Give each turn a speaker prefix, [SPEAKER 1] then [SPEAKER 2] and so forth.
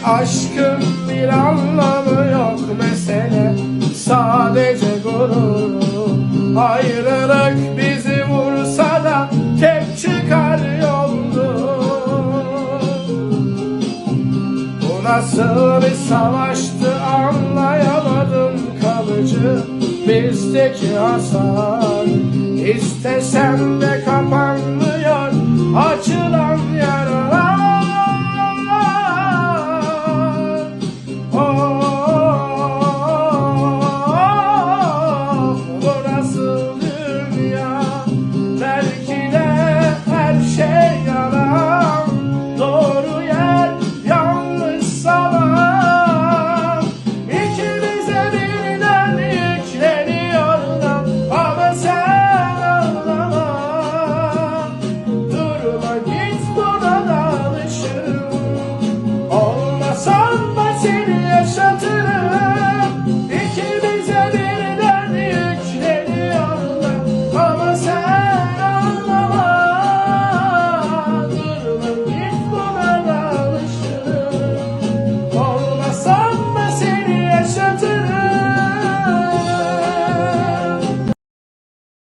[SPEAKER 1] aşkın bir anlamı yok, mesele sadece gurur. Ayrılık bizi vursa da tek çıkar yoldu. Bu nasıl bir savaştı anlayamadım, kalıcı bizdeki hasar. İstesem de